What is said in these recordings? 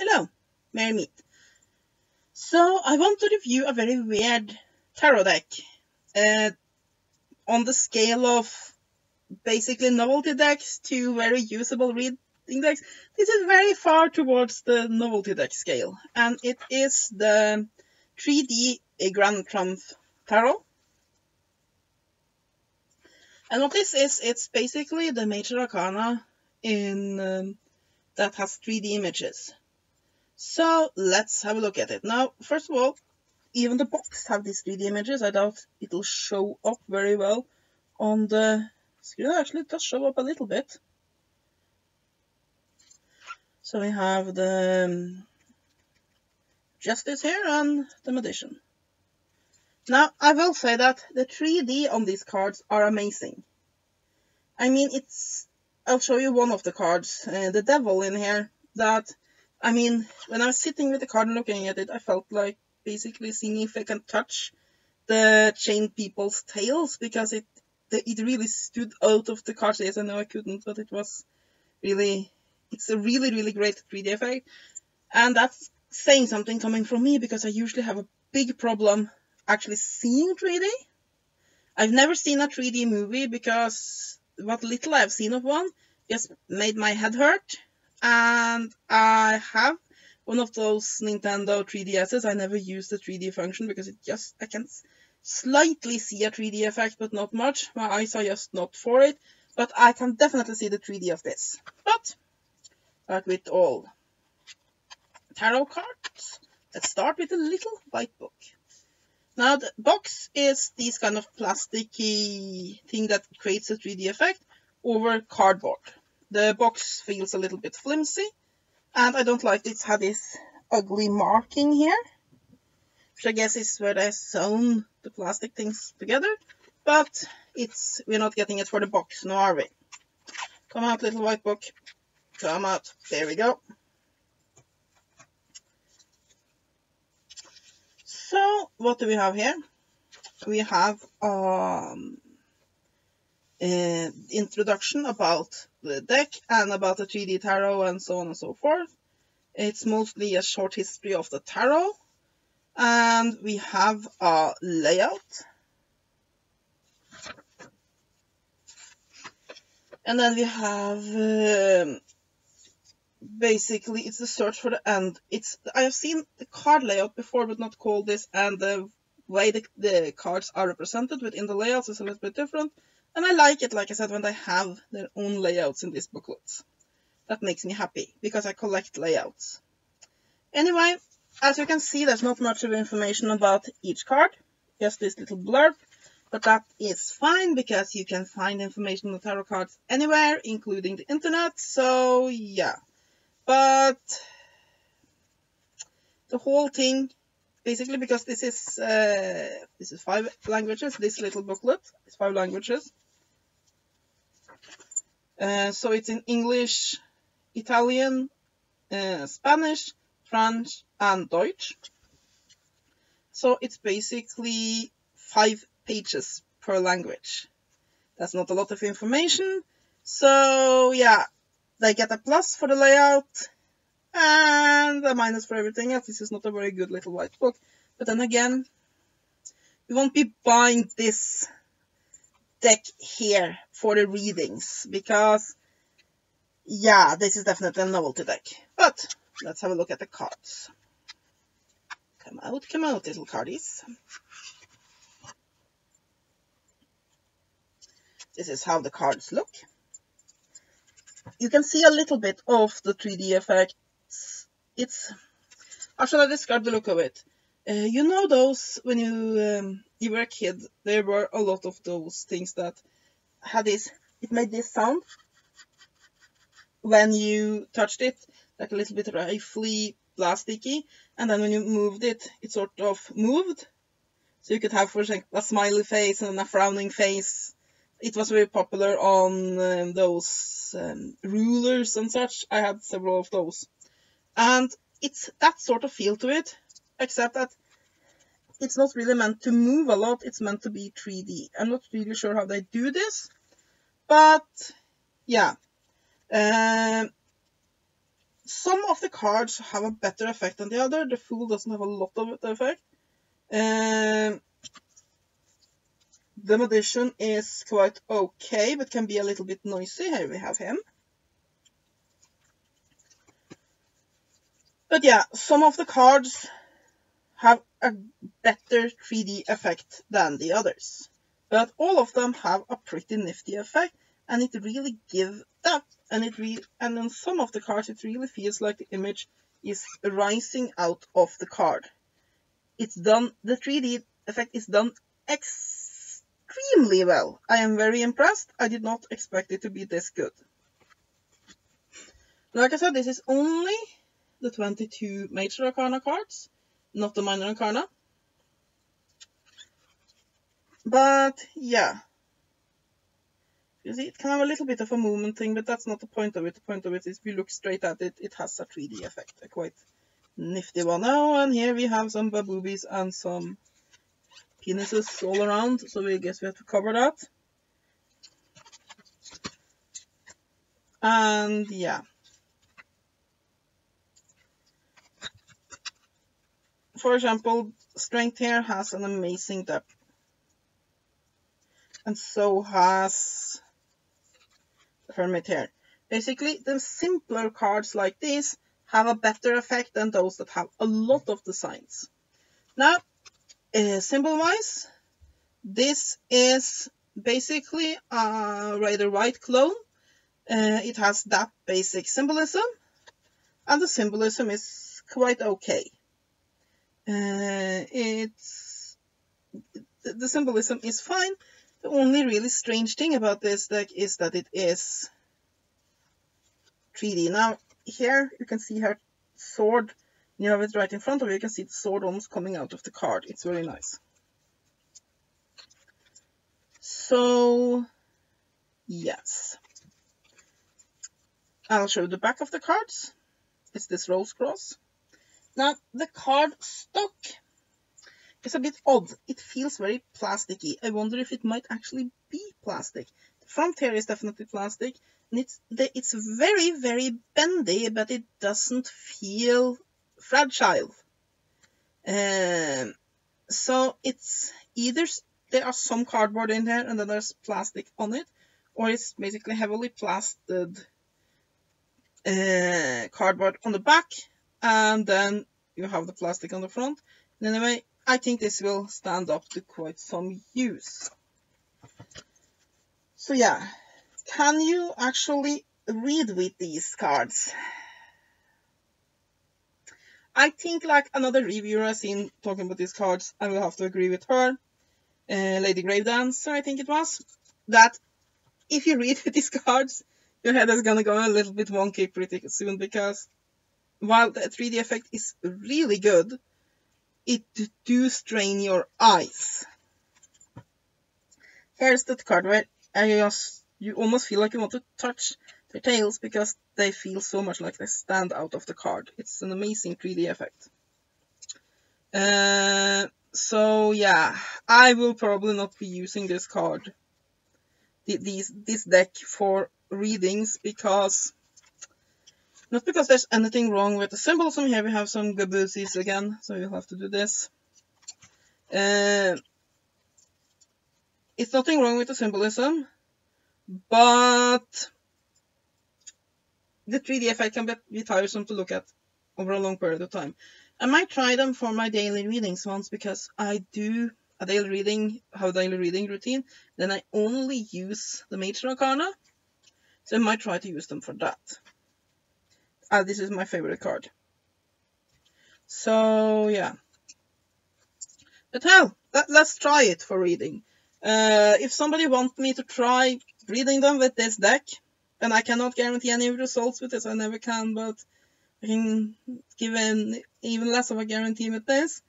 Hello, Mary Meet. So I want to review a very weird tarot deck on the scale of basically novelty decks to very usable reading decks. This is very far towards the novelty deck scale, and it is the 3D Grand Trump Tarot. And what this is, it's basically the Major Arcana in that has 3D images. So let's have a look at it. Now, first of all, even the box have these 3D images. I doubt it'll show up very well on the screen. Actually, it does show up a little bit. So we have the Justice here and the Magician. Now, I will say that the 3D on these cards are amazing. I mean, I'll show you one of the cards, the Devil in here, that, I mean, when I was sitting with the card and looking at it, I felt like basically seeing if I can touch the chained people's tails, because it really stood out of the cards. Yes, I know I couldn't, but it was really, it's a really, really great 3D effect. And that's saying something coming from me, because I usually have a big problem actually seeing 3D. I've never seen a 3D movie because what little I've seen of one just made my head hurt. And I have one of those Nintendo 3DS's. I never use the 3D function because I can slightly see a 3D effect, but not much. My eyes are just not for it. But I can definitely see the 3D of this. But start with all tarot cards. Let's start with a little white book. Now the box is this kind of plasticky thing that creates a 3D effect over cardboard. The box feels a little bit flimsy, and I don't like it's had this ugly marking here, which I guess is where they sewn the plastic things together, but we're not getting it for the box, no are we? Come out, little white book. Come out. There we go. So, what do we have here? We have introduction about the deck and about the 3D tarot and so on and so forth. It's mostly a short history of the tarot, and we have a layout, and then we have basically it's the search for the end. I have seen the card layout before, but not called this, and the way the cards are represented within the layouts is a little bit different. And I like it, like I said, when they have their own layouts in these booklets. That makes me happy, because I collect layouts. Anyway, as you can see, there's not much of information about each card. Just this little blurb. But that is fine, because you can find information on the tarot cards anywhere, including the internet. So, yeah. But the whole thing, basically, because this is 5 languages, this little booklet is 5 languages. So it's in English, Italian, Spanish, French, and Deutsch. So it's basically 5 pages per language. That's not a lot of information. So yeah, they get a plus for the layout and a minus for everything else. This is not a very good little white book. But then again, you won't be buying this deck here for the readings, because yeah, this is definitely a novelty deck. But let's have a look at the cards. Come out, little cardies. This is how the cards look. You can see a little bit of the 3D effects. How shall I describe the look of it? You know those, when you were a kid, there were a lot of those things that had it made this sound when you touched it, like a little bit rifly, plasticky, and then when you moved it, it sort of moved. So you could have, for example, a smiley face and a frowning face. It was very popular on those rulers and such. I had several of those. And it's that sort of feel to it, except that it's not really meant to move a lot, it's meant to be 3D. I'm not really sure how they do this, but yeah. some of the cards have a better effect than the other. The Fool doesn't have a lot of the effect. The Magician is quite okay, but can be a little bit noisy. Here we have him. But yeah, some of the cards have a better 3D effect than the others. But all of them have a pretty nifty effect, and it really gives up. And on some of the cards, it really feels like the image is rising out of the card. It's done. The 3D effect is done extremely well. I am very impressed. I did not expect it to be this good. Like I said, this is only the 22 Major Arcana cards, not the Minor Arcana. But yeah, you see, it can have a little bit of a movement thing, but that's not the point of it. The point of it is if you look straight at it, it has a 3D effect, a quite nifty one. Oh, and here we have some baboobies and some penises all around, so I guess we have to cover that. And yeah. For example, Strength here has an amazing depth. And so has the Hermit here. Basically, the simpler cards like this have a better effect than those that have a lot of designs. Now, symbol-wise, this is basically a rather white clone. It has that basic symbolism, and the symbolism is quite okay. The symbolism is fine. The only really strange thing about this deck is that it is 3D. Now, here you can see her sword. You have it right in front of you. You can see the sword almost coming out of the card. It's very nice. So, yes. I'll show you the back of the cards. It's this rose cross. Now, the card stock is a bit odd. It feels very plasticky. I wonder if it might actually be plastic. The front here is definitely plastic. And it's very, very bendy, but it doesn't feel fragile. So it's either there are some cardboard in here and then there's plastic on it, or it's basically heavily plastered cardboard on the back, and then you have the plastic on the front. And anyway, I think this will stand up to quite some use. So yeah, can you actually read with these cards? I think like another reviewer I've seen talking about these cards, I will have to agree with her, Lady Gravedancer, I think it was, that if you read with these cards, your head is gonna go a little bit wonky pretty soon, because while the 3D effect is really good, it do strain your eyes. Here's the card where you almost feel like you want to touch their tails because they feel so much like they stand out of the card. It's an amazing 3D effect. So yeah, I will probably not be using this card, this deck for readings, because not because there's anything wrong with the symbolism. Here we have some gaboosies again, so you'll have to do this. It's nothing wrong with the symbolism, but the 3D effect can be tiresome to look at over a long period of time. I might try them for my daily readings once, because I do a daily reading, have a daily reading routine, then I only use the Major Arcana, so I might try to use them for that. This is my favorite card. So yeah. But hell, let's try it for reading. If somebody wants me to try reading them with this deck, and I cannot guarantee any results with this, I never can, but I can give an even less of a guarantee with this.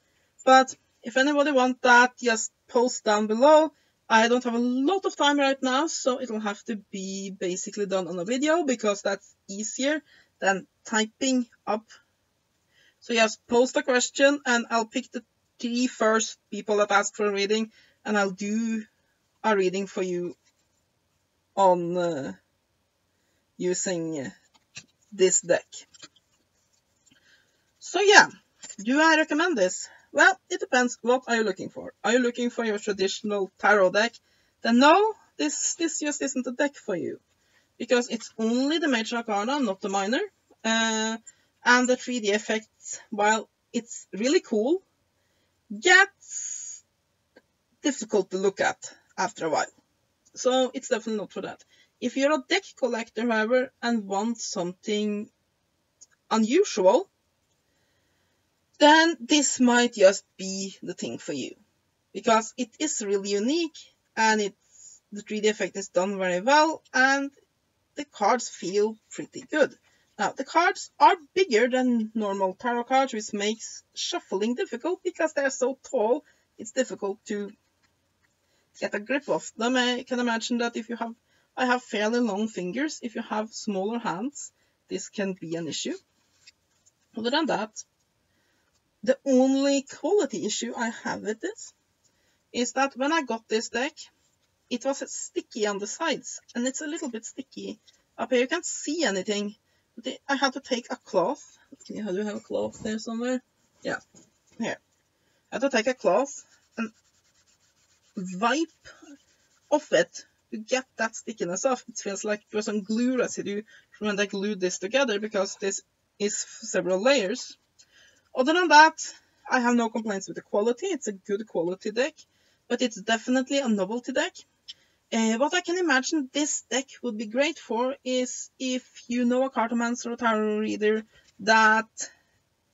But if anybody wants that, just post down below. I don't have a lot of time right now, so it'll have to be basically done on a video, because that's easier than typing up. So just post a question, and I'll pick the 3 first people that ask for a reading, and I'll do a reading for you on using this deck. So yeah, do I recommend this? Well, it depends. What are you looking for? Are you looking for your traditional tarot deck? Then no, this just isn't a deck for you. Because it's only the Major Arcana, not the Minor. And the 3D effects, while it's really cool, gets difficult to look at after a while. So it's definitely not for that. If you're a deck collector, however, and want something unusual, then this might just be the thing for you. Because it is really unique, and the 3D effect is done very well, and the cards feel pretty good. Now, the cards are bigger than normal tarot cards, which makes shuffling difficult because they're so tall. It's difficult to get a grip of them. I can imagine that if I have fairly long fingers. If you have smaller hands, this can be an issue. Other than that, the only quality issue I have with this is that when I got this deck, it was sticky on the sides, and it's a little bit sticky up here. You can't see anything. I had to take a cloth. Do you have a cloth there somewhere? Yeah, here. I had to take a cloth and wipe off it to get that stickiness off. It feels like there's some glue residue from when they glued this together, because this is several layers. Other than that, I have no complaints with the quality. It's a good quality deck, but it's definitely a novelty deck. What I can imagine this deck would be great for is if you know a cartomancer or tarot reader that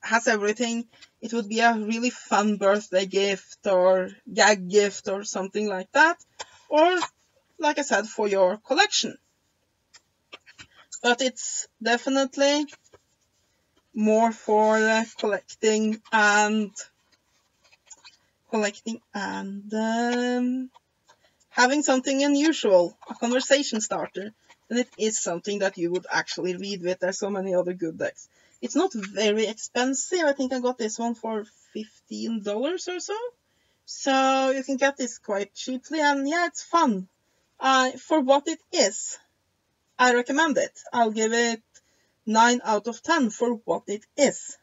has everything. It would be a really fun birthday gift or gag gift or something like that. Or, like I said, for your collection. But it's definitely more for collecting and having something unusual, a conversation starter, then it is something that you would actually read with. There's so many other good decks. It's not very expensive. I think I got this one for $15 or so. So you can get this quite cheaply, and yeah, it's fun. For what it is, I recommend it. I'll give it 9 out of 10 for what it is.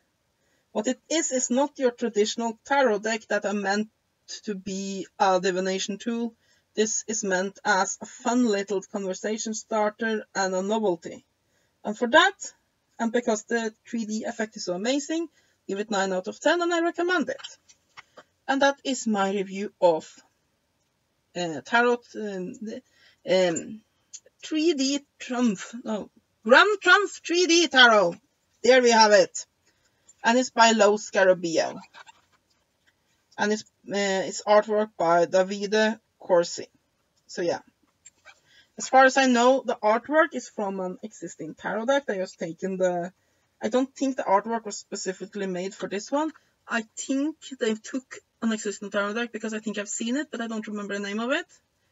What it is not your traditional tarot deck that are meant to be a divination tool. This is meant as a fun little conversation starter and a novelty. And for that, and because the 3D effect is so amazing, give it 9 out of 10 and I recommend it. And that is my review of Tarot 3D Trump. No, Grand Trump 3D Tarot. There we have it. And it's by Lo Scarabeo. And it's artwork by Davide Corsi. So yeah. As far as I know, the artwork is from an existing tarot deck. They just taken I don't think the artwork was specifically made for this one. I think they took an existing tarot deck because I think I've seen it, but I don't remember the name of it.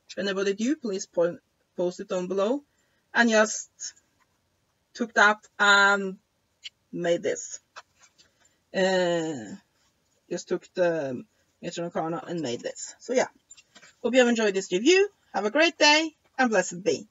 If anybody do, please post it down below. And just took that and made this. Just took the Major Arcana and made this. So yeah. Hope you have enjoyed this review. Have a great day and blessed be.